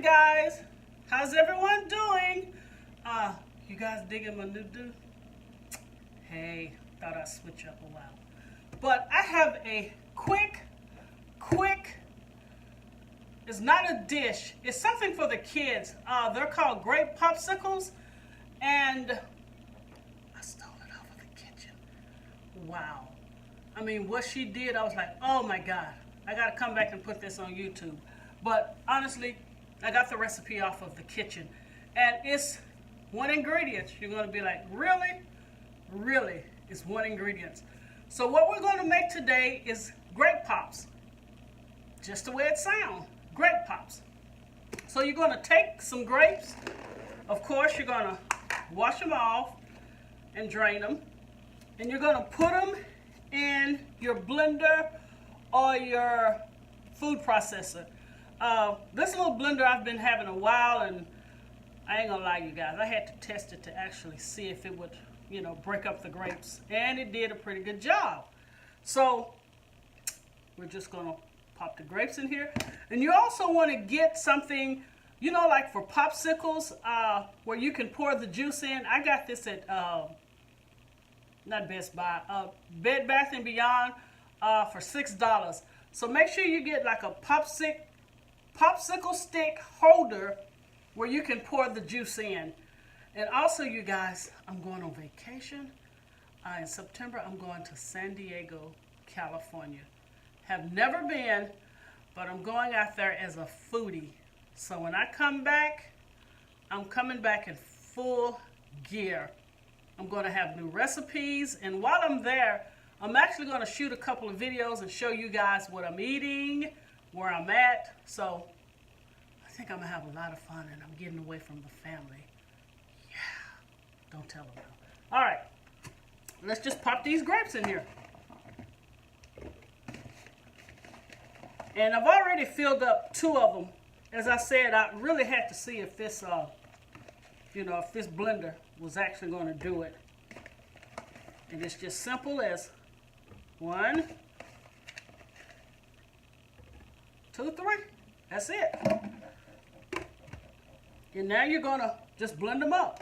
guys, how's everyone doing? You guys digging my new do? Hey, thought I'd switch up a while. But I have a quick, it's not a dish, it's something for the kids. They're called Grape Popsicles, and I stole it out of the kitchen. Wow. I mean, what she did, I was like, oh my God, I gotta come back and put this on YouTube. But honestly, I got the recipe off of the kitchen, and it's one ingredient. You're gonna be like, really? Really, it's one ingredient. So what we're gonna make today is grape pops. Just the way it sounds, grape pops. So you're gonna take some grapes. Of course, you're gonna wash them off and drain them. And you're gonna put them in your blender or your food processor. This little blender I've been having a while, and I ain't gonna lie, you guys, I had to test it to actually see if it would, break up the grapes, and it did a pretty good job. So we're just gonna pop the grapes in here, and you also want to get something, like for popsicles, where you can pour the juice in. I got this at not Best Buy, Bed Bath & Beyond for $6. So make sure you get like a popsicle stick holder where you can pour the juice in. And also, you guys, I'm going on vacation. In September, I'm going to San Diego, California. Have never been, but I'm going out there as a foodie. So when I come back, I'm coming back in full gear. I'm going to have new recipes, and while I'm there, I'm actually going to shoot a couple of videos and show you guys what I'm eating, where I'm at. So I think I'm going to have a lot of fun, and I'm getting away from the family. Yeah, don't tell them now. All right, let's just pop these grapes in here. And I've already filled up 2 of them. As I said, I really had to see if this, if this blender was actually going to do it. And it's just simple as 1, 2, 3. That's it. And now you're going to just blend them up.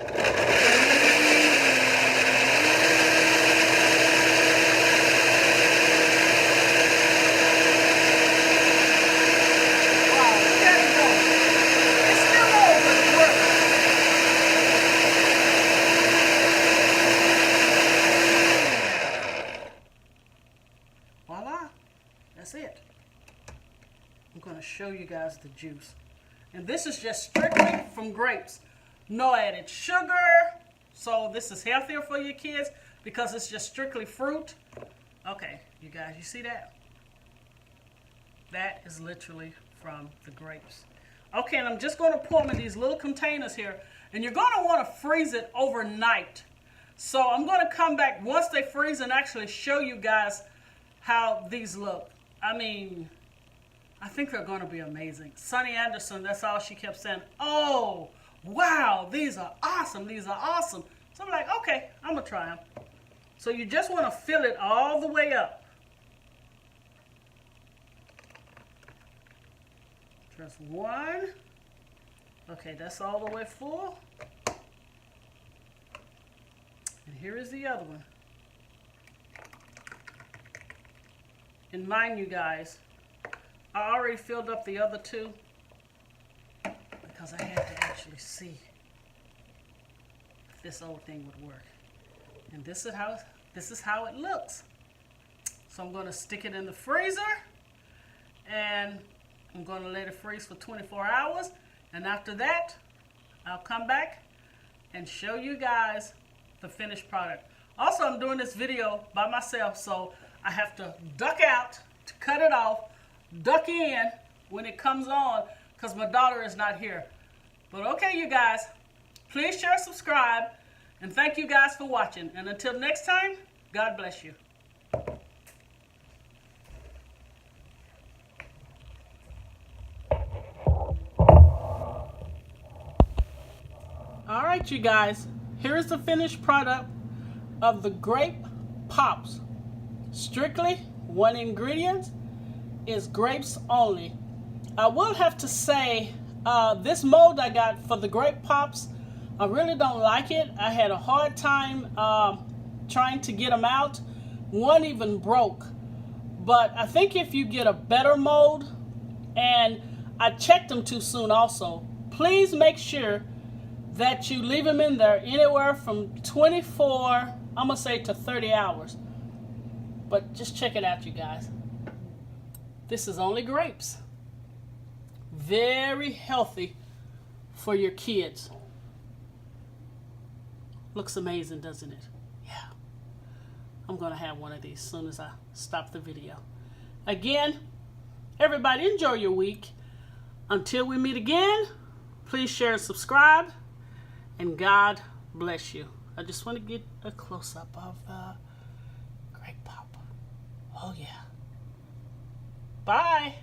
That's it. I'm going to show you guys the juice. And this is just strictly from grapes. No added sugar. So this is healthier for your kids because it's just strictly fruit. Okay, you guys, you see that? That is literally from the grapes. Okay, and I'm just going to pour them in these little containers here. And you're going to want to freeze it overnight. So I'm going to come back once they freeze and actually show you guys how these look. I mean, I think they're going to be amazing. Sunny Anderson, that's all she kept saying. Oh, wow, these are awesome. These are awesome. So I'm like, okay, I'm going to try them. So you just want to fill it all the way up. Just 1. Okay, that's all the way full. And here is the other one. And mind you guys, I already filled up the other 2 because I had to actually see if this old thing would work. And this is how it looks. So I'm going to stick it in the freezer, and I'm going to let it freeze for 24 hours. And after that, I'll come back and show you guys the finished product. Also, I'm doing this video by myself, so I have to duck out to cut it off, duck in when it comes on, because my daughter is not here. But okay, you guys, please share, subscribe, and thank you guys for watching. And until next time, God bless you. All right, you guys, here is the finished product of the Grape Pops. Strictly one ingredient is grapes only. I will have to say This mold I got for the Grape Pops, I really don't like it. I had a hard time trying to get them out. One even broke. But I think if you get a better mold, and I checked them too soon also, please make sure that you leave them in there anywhere from 24, I'm going to say, to 30 hours. But just check it out, you guys. This is only grapes. Very healthy for your kids. Looks amazing, doesn't it? Yeah. I'm going to have one of these as soon as I stop the video. Again, everybody enjoy your week. Until we meet again, please share and subscribe. And God bless you. I just want to get a close-up of Grape Pop. Oh, yeah. Bye.